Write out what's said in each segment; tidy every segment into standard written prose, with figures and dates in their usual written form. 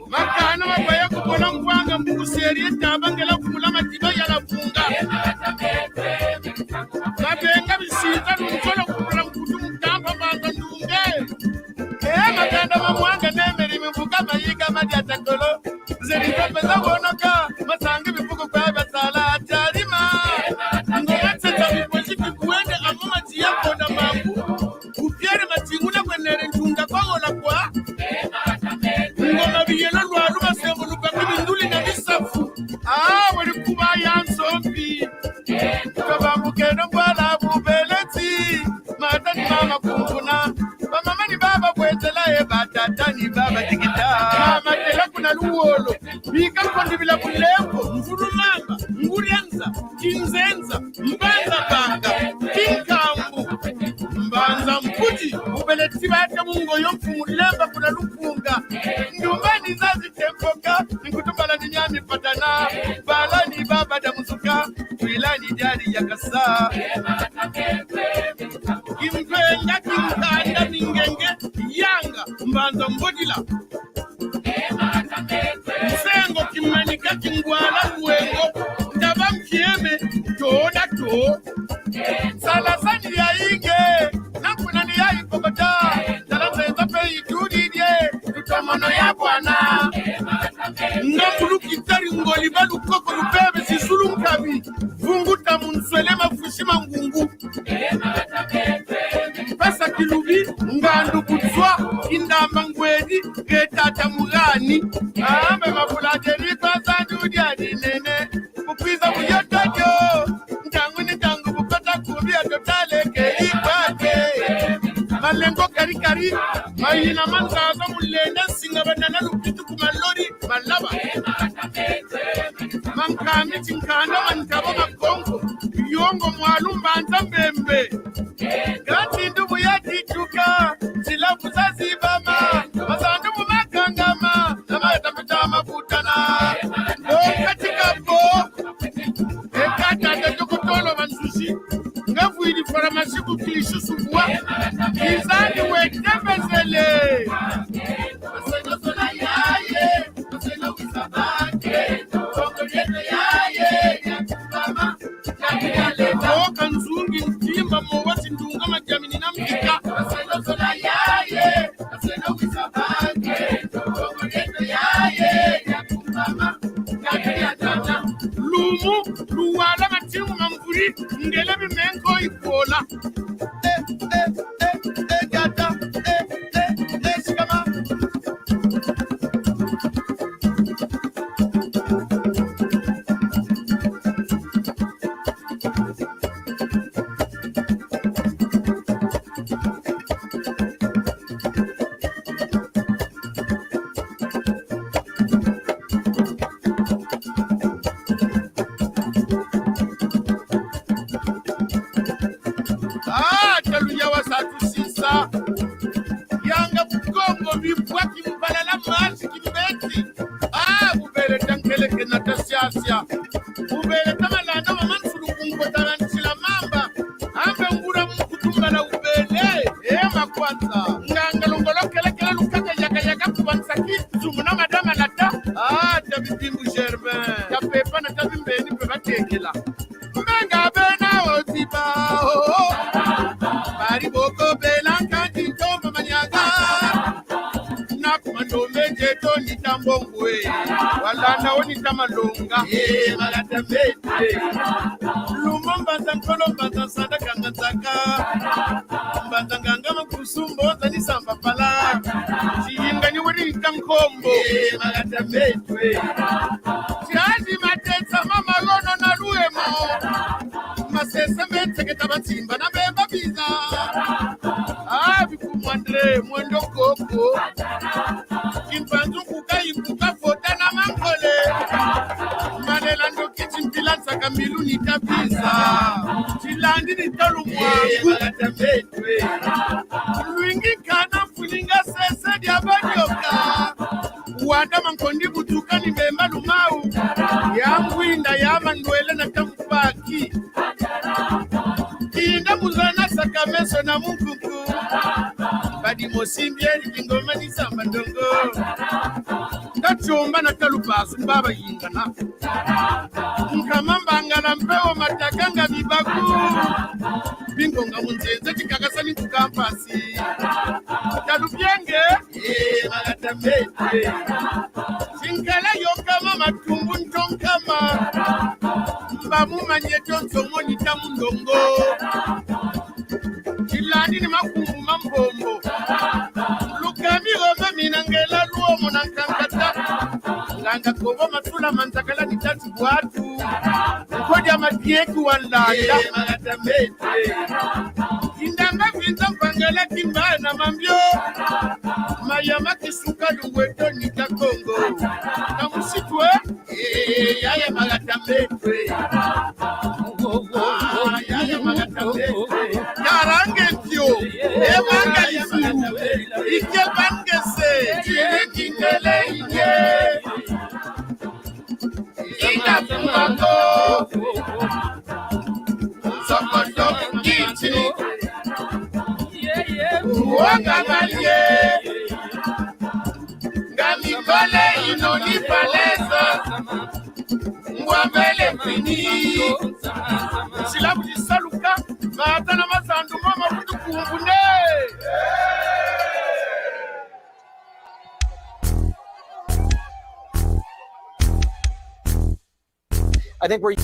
Makana mabaya kubona ngwanga mbuseri tabangela kumula matiba yala funga mabenga bisiza n'umukolo kubura ngudu mukamba banga ndunge maganda mamwanga nemeri mivuga mayiga madya takolo zeri topeza wonoka masanga bivugo kwa basala atarima ngometse tabipoziti kuende amama tiya koda mambu upiere matingula kwenere njunga kwangola kwa ngoma biyelo lwalu basembo lukakibinduli na bisafu wali kuba yansombi kabambukeno bwala bubeleti matani mama kumfuna bamama ni baba bwetela batata ni baba tikita mama tela kuna luwolo bika kondibila bulembo mfulumamba ngurienza kinzenza mbanza banga kinkambu mbanza mputi ubeleti bata mungo yomfumulemba kuna lupunga nyumbani zazi temboka nikutumbala ni nyami patana bala ni baba damuzuka tuilani jari ya kasa kimpenga kimkanda mingenge yanga mbanza mbodila msengo kimanika kingwala mwengo ndaba mkieme toda to salasani ya inge nakuna ni ya ipokota salasenza pe itudidye tutomono ya bwana ngakulu kitari ngoli balu koko lupebe sisulu mkabi vunguta munswele mafushima ngungu pesa kilubi ngandu kutswa indamba ngweni getata mugani ambe mabulajeri pasa judi adinene kukwiza uyotojo ntangu bukata kubia totale kei kwake malengo kari mayina manzazo mulenda singa banana lukitu kumalori malaba mankami tinkanda mankabo makongo yongo mwalumba nzambembe gati ndubu ya tituka silabu za zibama masandubu makangama nama yatapita mafutana katika po ekata tetokotolo mansushi ngafu ili faramasi kukilishu subwa izani wetembezele maseno sola yaye maseno wisabake kongo yeto yaye yakubama yakuyaleta kanzungi ntimba mwati ndunga majamini na mkika maseno sola yaye maseno wisabake kongo yeto yaye yakubama yakuyatata lumu luwala matimu mamvuri ngele bimengo ikola gata shikama taluya wasatu sisa yanga bukongo bibwaki mbalala manzi kimbeti bubele tankeleke na tasiasia bubele tamalanda mamansulu kunkotarantisila mamba ambe ngura mkutumbala ubele makwanza nganga longolokelekela lukaka yakayaka kubansaki zumuna madama lata tabibimbu germain tapepa na tabimbeni pebatekela menga bena otiba bari boko belanka tintomba manyaga nakumando meje to nitambongwe walanda oni tamalonga malata mete lumomba zankolo mbaza sada kangataka mbaza nganga makusumbo zani samba pala chinga ni wori tankombo malata mete mwendo koko kimpanzu kukai kukafota na mankole malela ndo kichimpilansa kamilu ni kabisa chilandi ni tolumwangu lwingi kana funinga sese diabadioka wada mankondi butuka ni bemba lumau yangwinda yamandwele na kamupaki kinda muzana sakameso na munkuku badi mosimbieri kingoma ni samba ndongo kachomba na kalupasu mbaba yingana nkamambanga na mpeo matakanga bibaku bingonga munzenze kikakasani kukampasi kalubyenge magatamete chinkala yokama matumbu ntonkama mbamumanye tonsomo nitamundongo chilandi ni makumbu mambombo lukami goma minangela luomo na nkankata nganga kobo matula mantakala ni tatu watu koja matieku walanda magatamete indanga vinza mpangela kimbana mambyo mayama kisuka lungweto ni Kongo na musitwe yaya magatamete yaya magatamete yarange tyo emanga isiru ike bangese chikingele ike ina kumako sokoto kiti uoga malie ngamikole inoni palesa mwambele fini silabu disaluka matana masandu mama kutu kumbune I think we're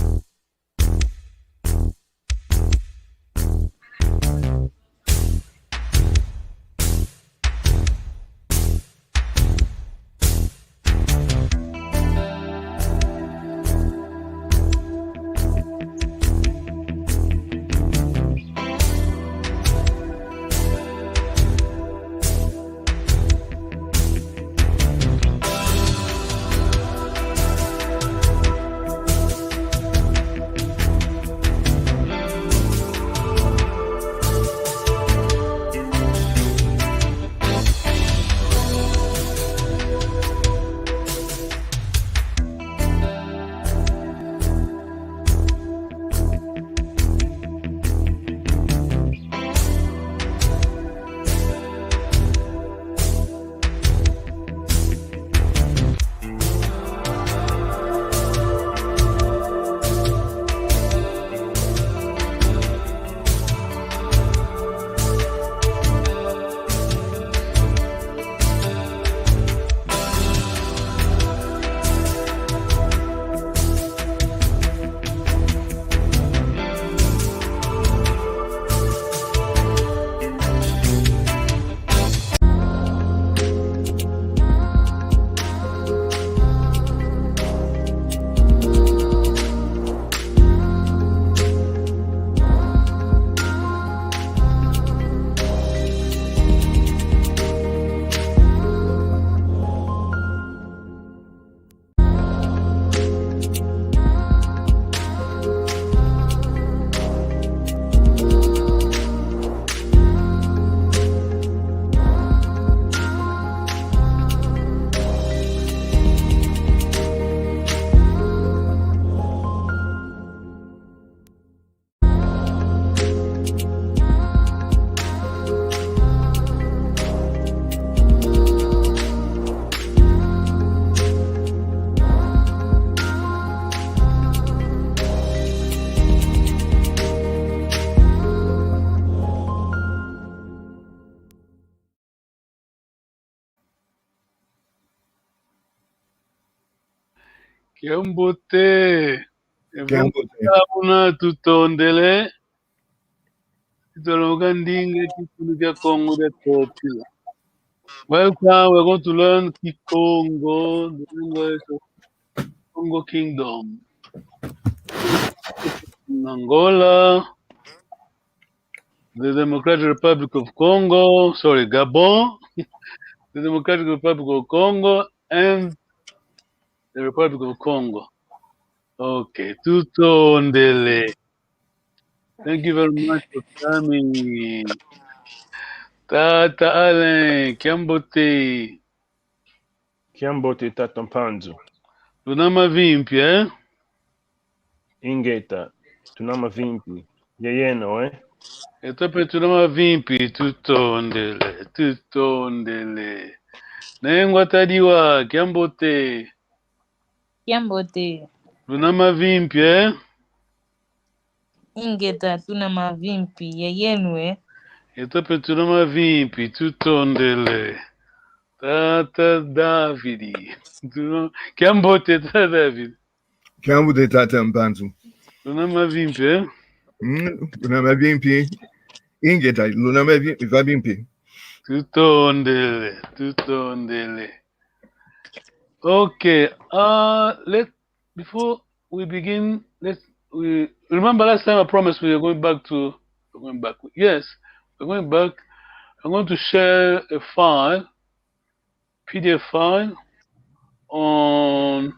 Kiambote, kuna tutondele, tutologa ndinga kikuluga Congo de Topila. Welcome, we're going to learn Kikongo, the language of Kongo Kingdom. In Angola, the Democratic Republic of Congo, sorry, Gabon, the Democratic Republic of Congo, and the Republic of Congo. Okay, tutto ondele. Thank you very much for coming. Tata Allen, Kiambote. Kiambote tatampanzu. Tunama vimpi, eh? Ingeta. Tunama vimpi. Yeyeno, eh? E tope tunama vimpi, tutto ondele, tutto ondele. Nengwa tadiwa, Kiambote. Kiambote. Tunama vimpi, eh? Ingeta tuna mavimpi yeyenwe. E tope tunama vimpi, tutto ondele. Tata Davidi. Kiambote, Tata David. Kiambote tata mpanzu. Tunama vimpi, eh? Lunama vimpi. Ingeta, lunama vimpi. Tutto ondele, tutto ondele. Okay, before we begin, we remember last time I promised we were going back. Yes, we're going back. I'm going to share a file, PDF file on.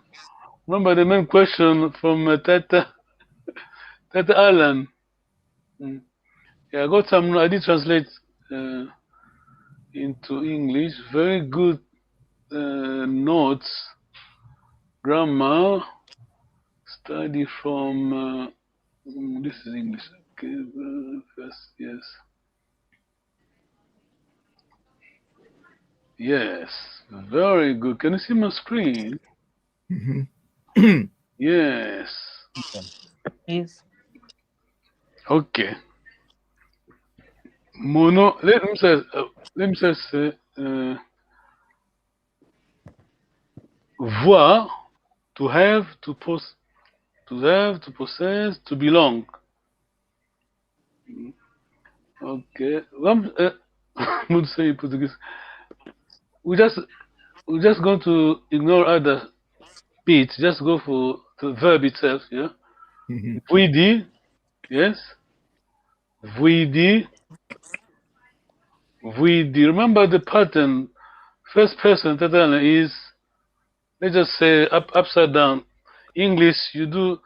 Remember the main question from Tata Alan. Yeah, I did translate into English. Very good notes, grammar, study from. This is English. Okay, yes. Yes, very good. Can you see my screen? Mm-hmm. Yes. Yes. Okay. Mono. Let me say. Voir, to have, to possess, to belong. Okay. Vamos say in Portuguese. We're just going to ignore other bits. Just go for the verb itself. Yeah. Vuidi. Yes. Vuidi. Vuidi. Remember the pattern. First person Tatana is, let's just say upside down. English, you do.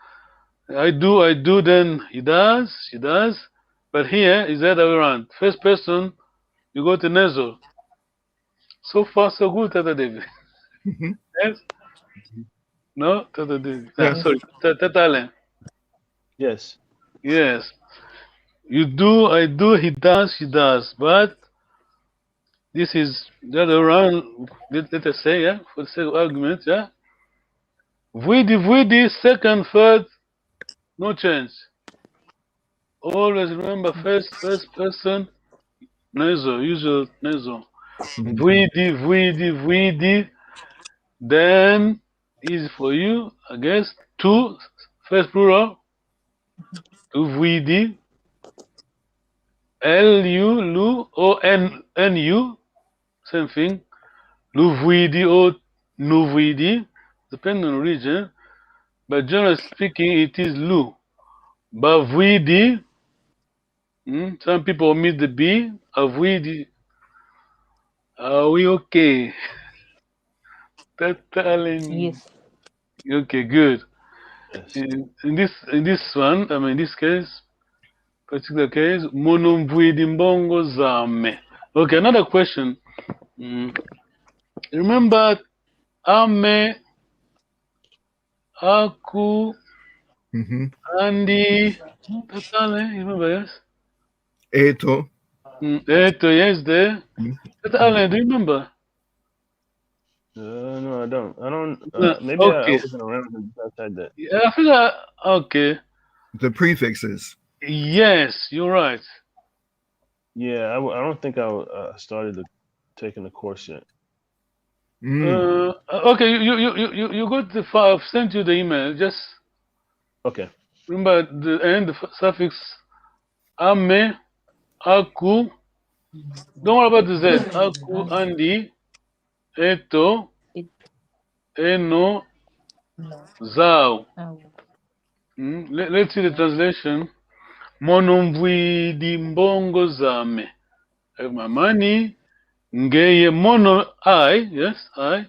I do. Then he does. But here is the other way around. First person, you go to nasal. So far, so good, Tata David. Yes? No, Tata David. Yes. Sorry, Tata Allen. Yes. Yes. You do, I do, he does. But this is the other way around. Let us say, yeah, for the sake of argument, yeah. Vuidi, second, third, no change. Always remember first person, nasal, usual nasal. Vuidi. Then easy for you, I guess. Two, first plural. To vuidi. Lu, lu, nu, same thing. Lu vuidi or nu vuidi, depending on region. But generally speaking, it is lu. But vuidi, some people omit the B. Vuidi. Are we okay? Yes. Okay, good. Yes. In this one, I mean, in this case, particular case, monomvuidi mbongo zame. Okay, another question. Remember, ame, aku, andi, Tatale, you remember, yes? Eto. Eto, yes, there. Tatale, do you remember? No, I don't. Maybe Okay. I wasn't around when you said that. Yeah, I feel okay. The prefixes. Yes, you're right. Yeah, I don't think I started taking the course yet. Okay, you got the file. I've sent you the email. Just okay. Remember the end, the suffix ame, aku. Don't worry about the Z. Aku, andi, eto, eno, zao. Let's see the translation. mono mvwidi mbongo zame. I have my money. Ngeye mono I, yes, I.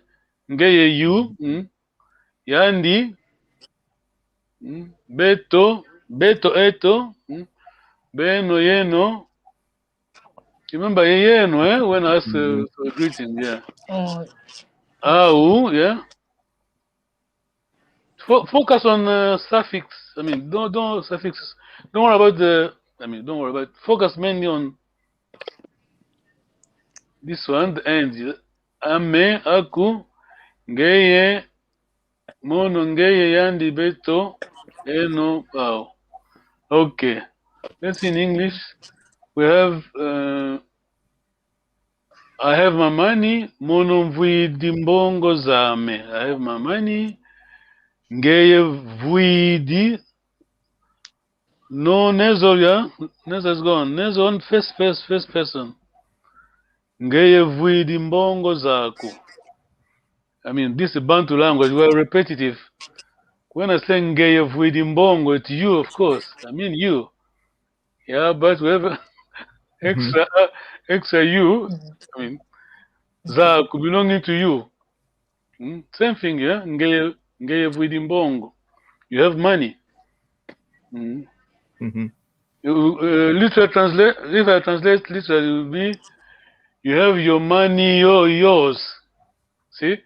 Ngeye you, yandi, beto, beto eto, beno yeno. Remember yeno, when I ask for a greeting, yeah. Oh, Au, yeah. Focus on suffix. I mean, don't suffixes. Don't worry about the. I mean, don't worry about. Focus mainly on this one, the end. Ame, aku, ngeye, mono, ngeye, yandi, beto, eno, au. Okay. Let's see in English. We have. I have my money. Mono mvwidi mbongo zame. I have my money. Ngeye vwidi. No, Nezo, yeah? Nezo is gone. Nezo on first person. Ngeye vwidi mbongo zako. I mean, this is Bantu language. We're repetitive. When I say ngeye vwidi mbongo, it's you, of course. I mean you. Yeah, but we have extra you. I mean, zako belonging to you. Same thing, yeah? Ngeye vwidi mbongo. You have money. Literal translate. If I translate literally, it will be you have your money, yours. See?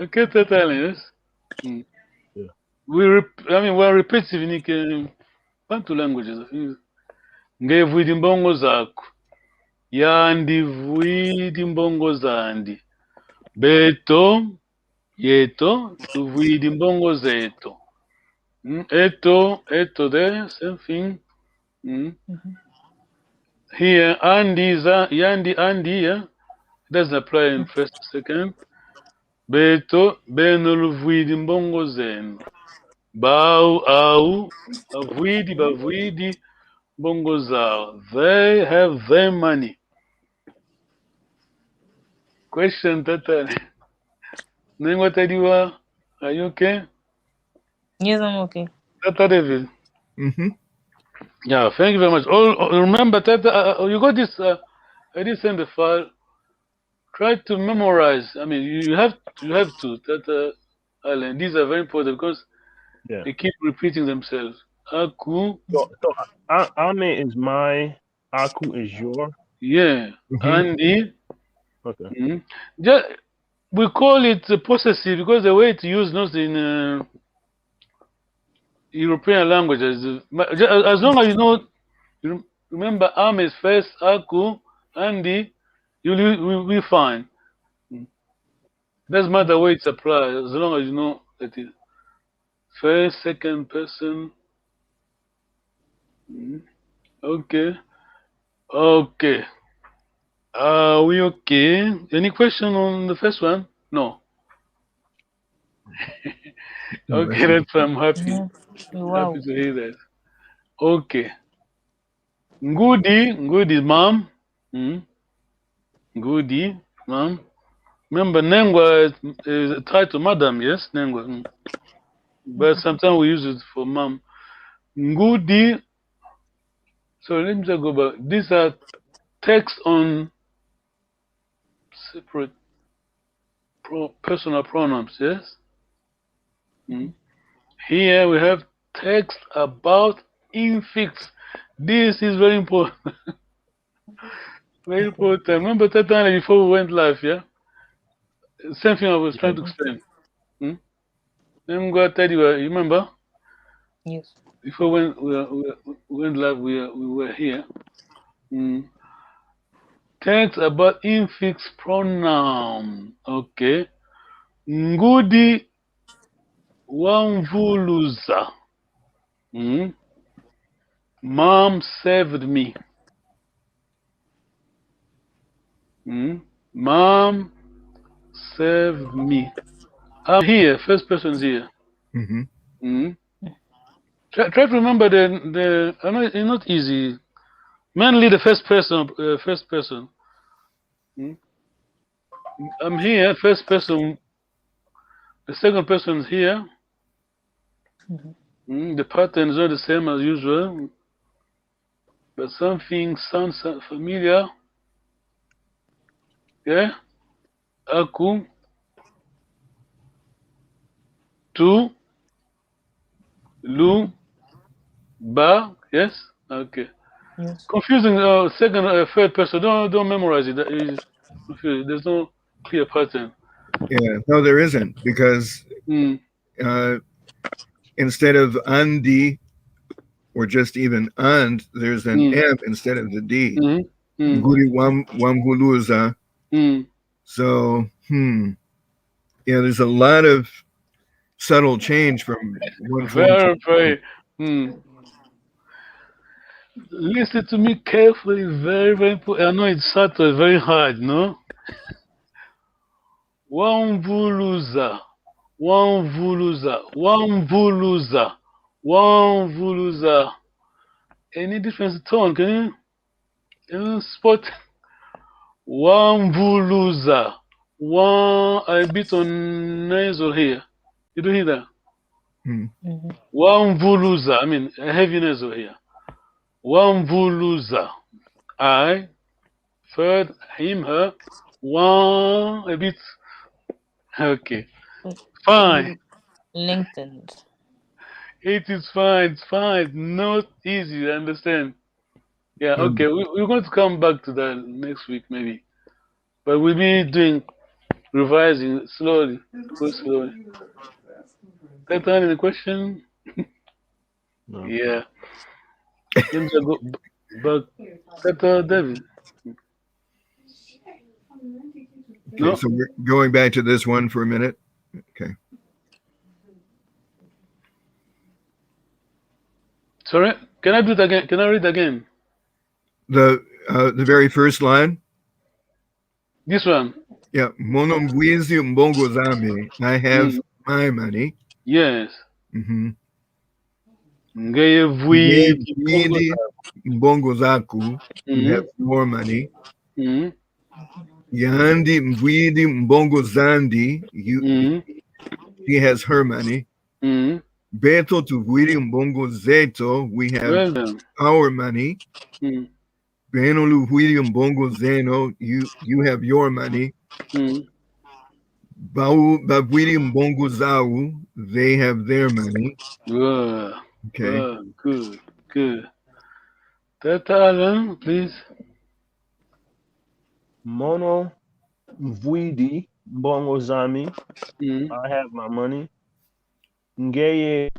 Okay, totally, yes. Yeah. We're repetitive in Bantu languages. Nge vwidi mbongo zako. Yandi vwidi mbongo zandi. Beto, yeto, vwidi mbongo zeto. Eto there, same thing. Here, yandi, andi, yeah. Doesn't apply in first, second. Beto, beno vwidi mbongo zeno. Bau, au, bavwidi, mbongo zao. They have their money. Question, Tata. Nengo Tadiwa, are you okay? yes, I'm okay. Tata David. Yeah, thank you very much. Remember, Tata, you got this. I did send the file. Try to memorize. I mean, you have to. Tata Island. These are very important because they keep repeating themselves. Aku. So Ame is my, Aku is your. Yeah. Andy. Okay. We call it possessive because the way it's used not in European languages. As long as you remember Am is first, Aku, Andy, you'll be fine. Doesn't matter the way it's applied, as long as you know that it's first, second person. Okay. Okay. Are we okay? Any question on the first one? No. Okay, that's I'm happy. Wow. Happy to hear that. Okay. Ngudi, mom. Ngudi, mom. Remember, Nengwa is tied to madam, yes? Nengwa. But sometimes we use it for mom. Ngudi. So let me just go back. These are texts on separate personal pronouns, yes? Here we have text about infix. This is very important. Very important. Remember that time before we went live, yeah? Same thing I was trying to explain. Let me go tell you, you remember? Yes. Before when we went live, we were here. Text about infix pronoun. Okay. Ngudi wamvuluza. Mom saved me. Mom saved me. I'm here. First person's here. Try to remember the. I know it's not easy. Mainly the first person. First person. I'm here. First person. The second person's here. The patterns are the same as usual, but something sounds familiar. Yeah? Aku, tu, lu, ba. Yes? Okay. Yes. Confusing second, third person. Don't memorize it. That is confusing. There's no clear pattern. Yeah, no, there isn't, because Mm. instead of andi or just even and, there's an Mm. M instead of the D. Mm. Mm. Nguri wamhuluza. Mm. So, yeah, there's a lot of subtle change from one form to Very, very. Mm. Listen to me carefully. Very, very important. I know it's subtle, very hard, no? Wamvuluza. Wamvuluza. Wamvuluza. Wamvuluza. Any difference tone? Can you spot? Wamvuluza. One a bit on nasal here. You do hear that? Mm-hmm. Wamvuluza. I mean a heavy nasal here. Wamvuluza. I. Third, him, her. One a bit. Okay. Fine. Lengthened. It is fine. It's fine. Not easy. I understand. Yeah. Okay. We're going to come back to that next week, maybe. But we'll be doing revising slowly. Go slowly. That any question? No. Yeah. Let me just go back. That David. Okay, No. so we're going back to this one for a minute. Okay. Sorry. Can I do it again? Can I read again? The very first line. This one. Yeah, mono mwizi mbongo zame. I have my money. Yes. Mm-hmm. Ngeye vwidi Vidi mbongo zaku. You have your money. Mhm. Yandi mvidi mbongo zandi. She has her money. Mhm. Beto to vidi mbongo zeto. We have Well done. our money. Mhm. Beno lu vidi mbongo zeno. You have your money. Mhm. Bau bavidi mbongo zau. They have their money. Good. Okay. Good. Good. Tata Alan, please. Mono Mvwidi Mbongo Zami. Mhm. I have my money. Ngeye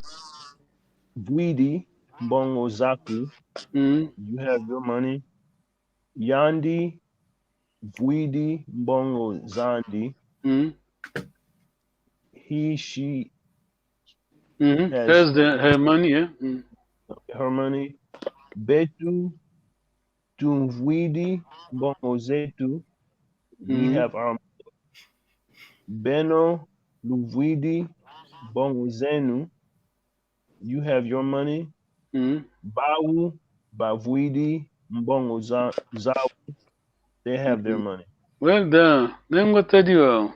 Vwidi Mbongo Zaku. Mhm. You have your money. Yandi Vwidi Mbongo Zandi. Mhm. He, she Mhm. has Has her money, yeah. Mhm. her money. Betu Tumvwidi Mbongo Zetu. We Mhm. have our Beno Luvwidi Mbongo Zenu. You have your money. Mhm. Bawu Bavwidi Mbongo Zau. They have their money. Well done. Name what I do.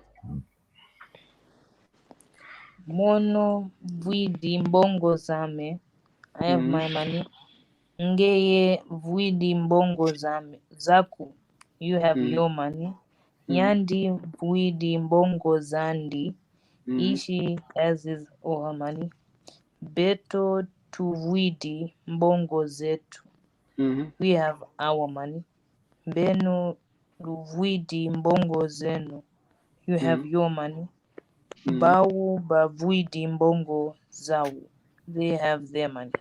Mono vwidi mbongo zame. I have my money. Ngeye vwidi mbongo zame. Zaku. You have your money. Yandi vwidi mbongo zandi. Ishi has his or her money. Beto tuvwidi mbongo zetu. Mhm. We have our money. Benu luvwidi mbongo zenu. You have your money. Bawu bavwidi mbongo zau. They have their money.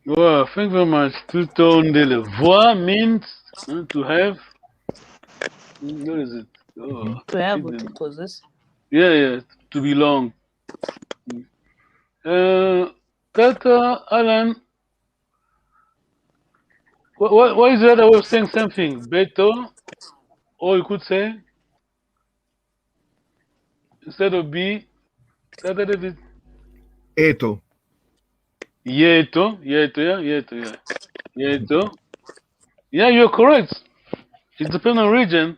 Wow, thank you very much. Tutondele. Voix means to have. What is it? Oh, To have what hidden. it causes. Yeah, to belong. Tata Alan, what is the other way of saying something? Beto, or you could say instead of be, Tata David. Eto. Yeto, yeah. Yeto. Yeah, you're correct. It depends on region.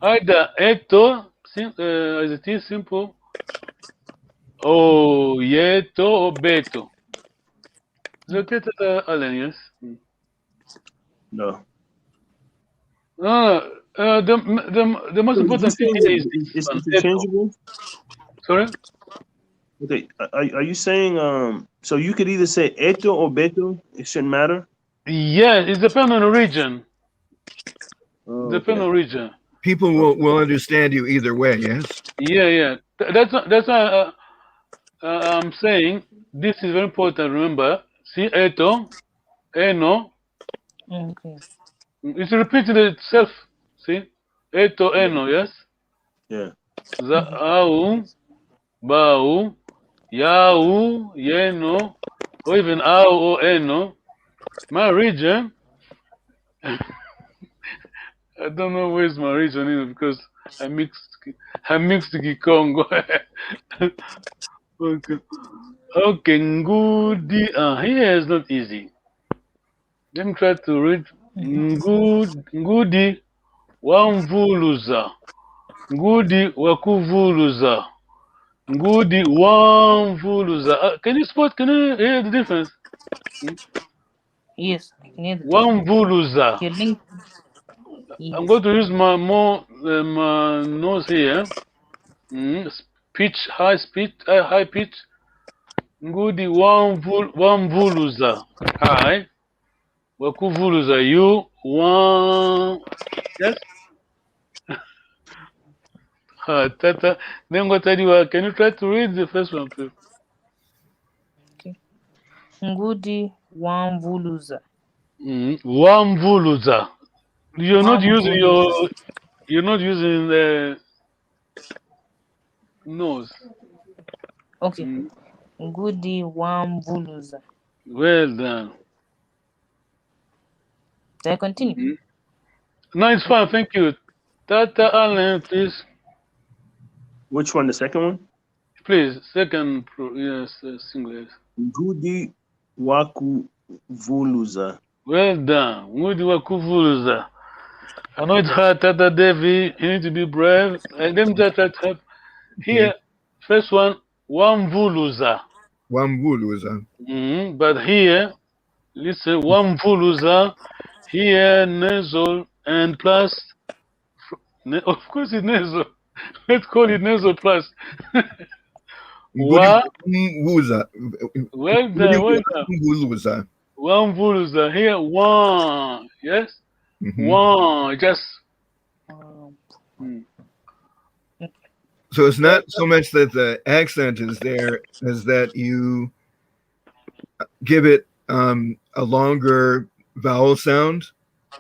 Either eto, as it is simple, or yeto or beto. It's okay, Tata Allen, yes. No. The most So you important saying thing here is it's, this it's one. interchangeable? Sorry? Okay. Are you saying so you could either say eto or beto? It shouldn't matter. Yeah, it depends on the region. Oh, Depend okay. on region. People will understand you either way. Yes. Yeah. That's why I'm saying this is very important. Remember, see, eto, eno, Okay. it's repeating itself. See, eto, eno, yes. Yeah. Za, au, bau, yau, yeno, or even au or eno. My region, I don't know where's my region is because I mixed I mixed Kikongo. Okay. Okay, Ngudi. Here is not easy. Let me try to read. Ngudi wamvuluza. Ngudi wakuvuluza. Ngudi wamvuluza. Can you spot? Can you hear the difference? Yes, I can hear the difference. Wamvuluza. Your link. I'm Yes. going to use my nose here. Pitch, high pitch. Ngudi wamvuluza. High. Wakuvuluza. You yes. Tata. Then what I do? Can you try to read the first one, please? Okay. Ngudi wamvuluza. Wamvuluza. You're not using Wamvuluza. You're not using the nose. Okay. Ngudi wamvuluza. Well done. Can I continue? No, it's fine. Thank you. Tata Allen, please. Which one? The second one? Please, second, yes, single. Gudi waku vuluza. Well done. Ngudi wakuvuluza. I know it's hard, Tata Devi. You need to be brave. And then that here, first one, Wamvuluza. Wamvuluza. But here, listen, Wamvuluza, here, nasal, and plus, of course it's nasal. Let's call it nasal plus. Wa, Wamvuluza. well done, well done. Wamvuluza. Wamvuluza, here, one, yes? One, just. So it's not so much that the accent is there as that you give it a longer vowel sound.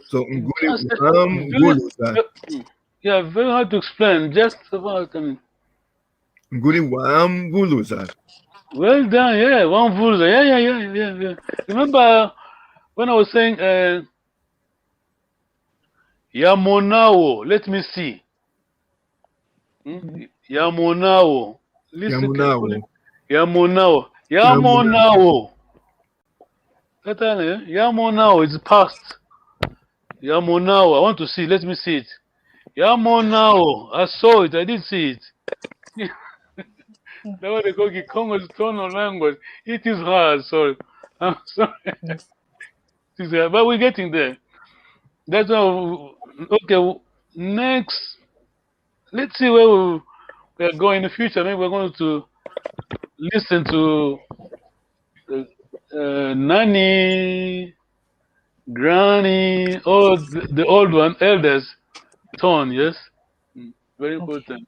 So Wamvuluza. Yeah, very hard to explain. Just about, Wamvuluza. well done, yeah, Wamvuluza. Yeah. Remember when I was saying Yamonao? Let me see. Yamonao. Listen carefully. Yamonao. Yamonao is past. Yamonao. I want to see. Let me see it. Yamonao. I saw it. I did see it. That's what they call Kikongo's tonal language. It is hard. Sorry. I'm sorry. It is hard, but we're getting there. That's all. Okay. Next, let's see where we are going in the future. Maybe we're going to listen to Nanny, Granny, or the old one, elders' tone. Yes, very important.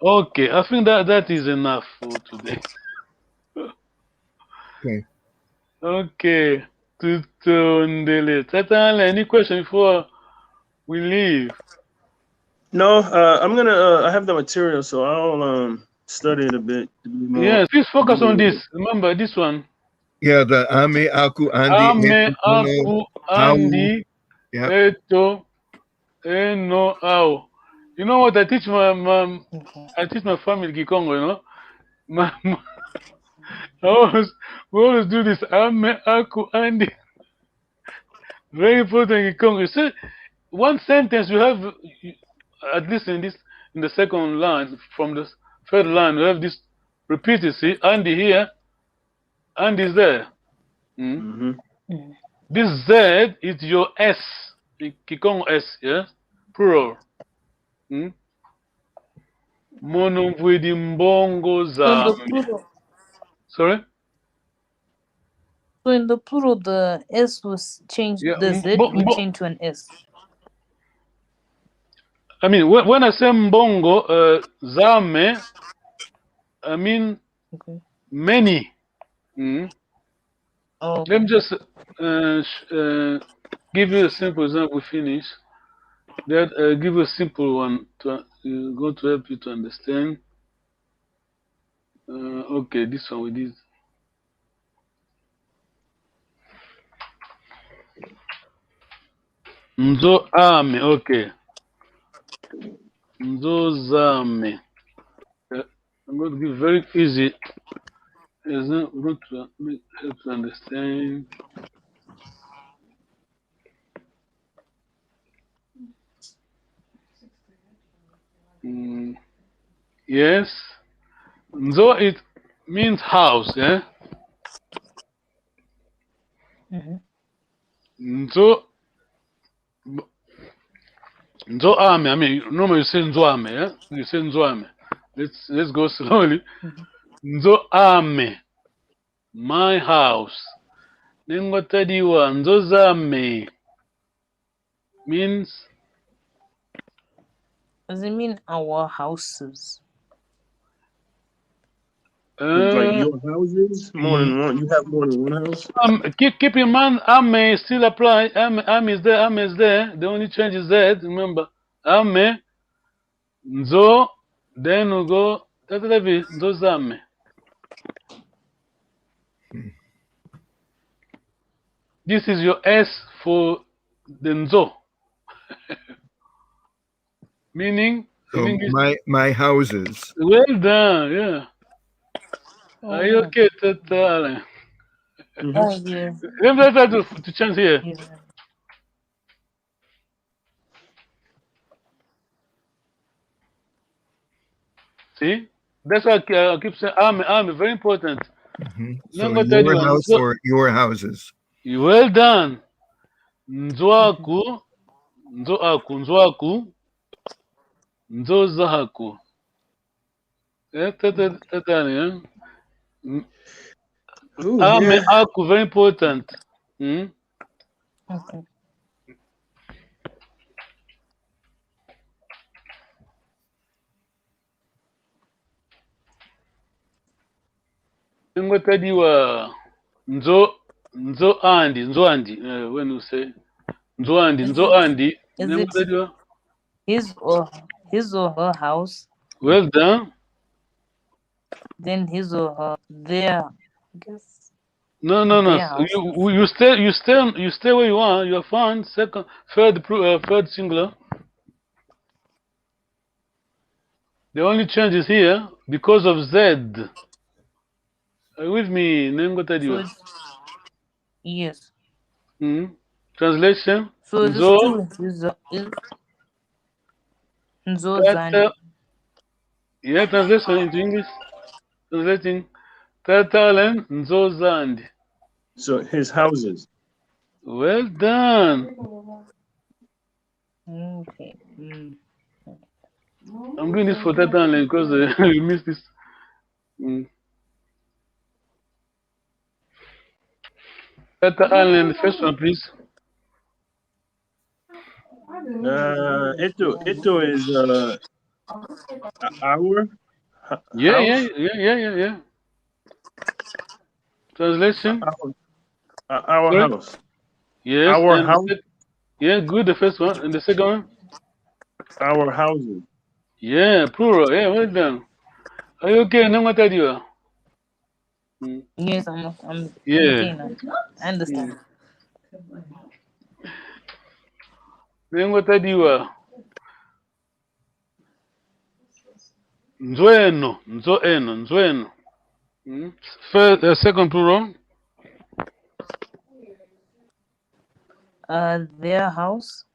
Okay, I think that is enough for today. Okay. Okay, Tutundele. Tata, any question before we leave? No, I'm gonna. I have the material, so I'll study it a bit. Yes, please focus on this. Remember this one. Yeah, the ame, aku, andi, Ame, aku, andi, eto, eno, au. You know what? I teach my family Kikongo. You know, we always do this. Ame, aku, andi. Very important Kikongo. You see, one sentence you have, at least in the second line, from the third line, you have this repeated. See, Andy here, Andy is there. This Z is your S. Kikongo S, yes? Plural. Mono mvwidi mbongo So in the zame. plural, Sorry? so in the plural, the S was changed. Yeah. The Z would change to an S. I mean, when I say mbongo, zame, I mean many. Oh, Let me just give you a simple example. Finish. That give you a simple one to going to help you to understand. Okay, this one we did. Nzo ame, okay. Nzo zame. I'm going to give very easy. It's not going to help you understand. Yes. Nzo it means house, yeah. Nzo ame. I mean, normally you say nzo ame, yeah. You say nzo ame. Let's go slowly. Nzo ame, my house. Ningotadiwa nzo zame means. does it mean our houses? Like your houses, more than one. You have more than one house. Keep in mind, ame still apply. Ame is there. Ame is there. The only change is that. Remember, ame, nzo, then we go. Nzo zame. This is your S for the nzo. Meaning, so my houses. Well done, yeah. Are you okay, Tata? Oh, yes. Let me try to change here. Yes. See? That's why I keep saying army, very important. So your house or your houses. Well done. Nzoaku, nzoaku, nzozahaku. Ame, aku, very important. Okay. Ngotadiwa nzo andi. When you say nzo andi, Is it his or her house? Well done. Then his or her their, I guess. No. You stay where you are. You are fine. Third singular. The only change is here because of Z. Are you with me, Nengotadiwa? Yes. Translation. So is this true? Nzo zani. Yeah, translation into English. Translating. Tatalen Nzo zandi. So his houses. Well done. Okay. I'm doing this for Tatalen because you missed this. Tatalen, the first one, please. Ito is our Yeah. Translation. Our house. Yes. Our house. Yeah, good. The first one. And the second one? Our houses. Yeah, plural. Yeah, well done. Are you okay? Nengotadiwa? Yes, I'm Yeah. okay now. I understand. Nengotadiwa. Nzoeno. First, second plural. Their house.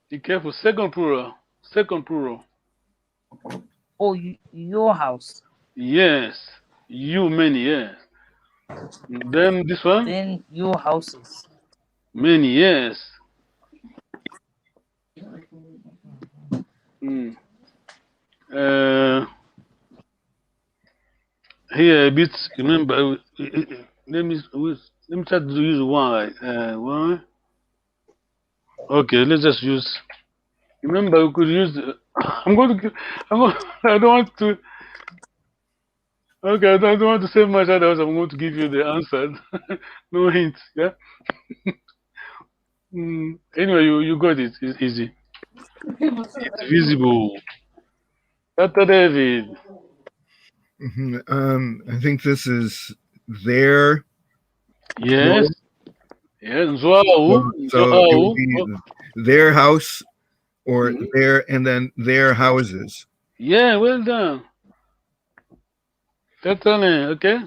Be careful. Second plural. Oh, your house. Yes. You many, yes. Then this one? Then your houses. Many, yes. Mm. Here a bit. Remember, let me try to use one. One. Okay, let's just use. Remember, we could use. I'm going to. I don't want to. Okay, I don't want to say much. Otherwise, I'm going to give you the answer. No hint. Yeah. Anyway, you got it. It's easy. It's visible. Dr. David. I think this is their. Yes. Yes. Zoau. So it would be their house or their, and then their houses. Yeah, well done. Totally, okay?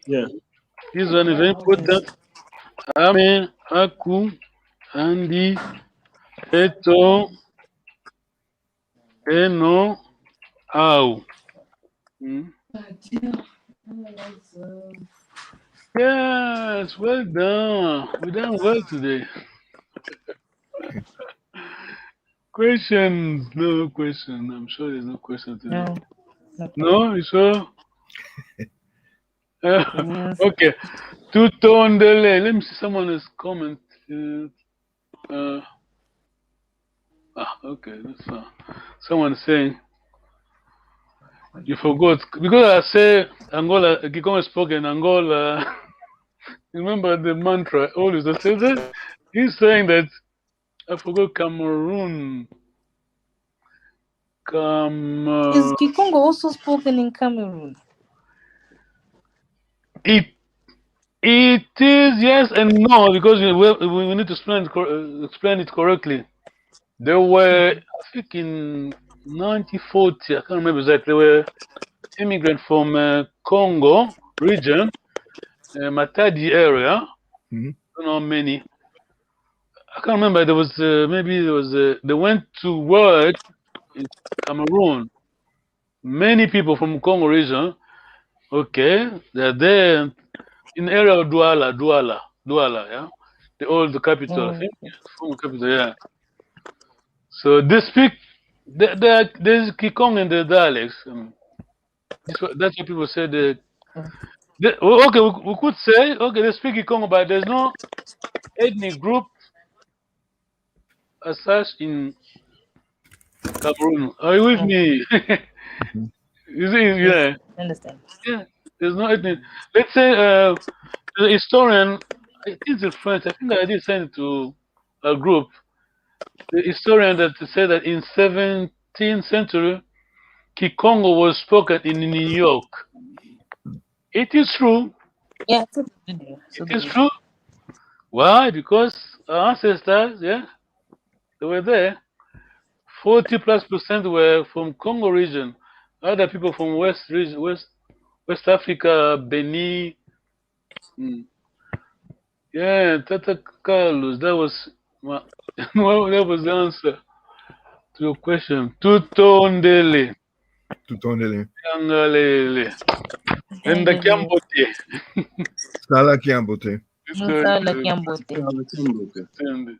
Yeah. This one is very important. Ame, aku, andi, eto, eno, au. Yes, well done. We done well today. Questions? No question. I'm sure there's no question today. No, you sure? Okay. Tutondele. Let me see someone has commented. Okay, that's fine. Someone saying you forgot because I say Angola. Kikongo spoke in Angola. Remember the mantra always. I say that he's saying that I forgot Cameroon. Is Kikongo also spoken in Cameroon? It is yes and no because we need to explain it correctly. There were, I think, in 1940. I can't remember exactly. There were immigrants from Congo region, Matadi area. I don't know many. I can't remember. There was maybe there was they went to work in Cameroon. Many people from Congo region. Okay, they're there in the area of Douala, yeah, the old capital, I think, former capital, yeah. So they speak. There's Kikongo in the dialects. That's what people say. Okay, we could say okay they speak Kikongo, but there's no ethnic group as such in Cameroon. Are you with me? You see, yeah. Understand. Yeah, there's no ethnic. Let's say the historian, I think it's in French. I think I did send it to a group. The historian that said that in 17th century, Kikongo was spoken in New York. It is true. Yeah, it's a video. It is true. Why? Because our ancestors, yeah, they were there. 40+% were from Congo region. Other people from West Africa, Benin. Yeah, Tata Carlos, that was well, that was the answer to your question. Tutondele. Yangalele. And the Kiambote. Sala Kiambote. Sala Kiambote.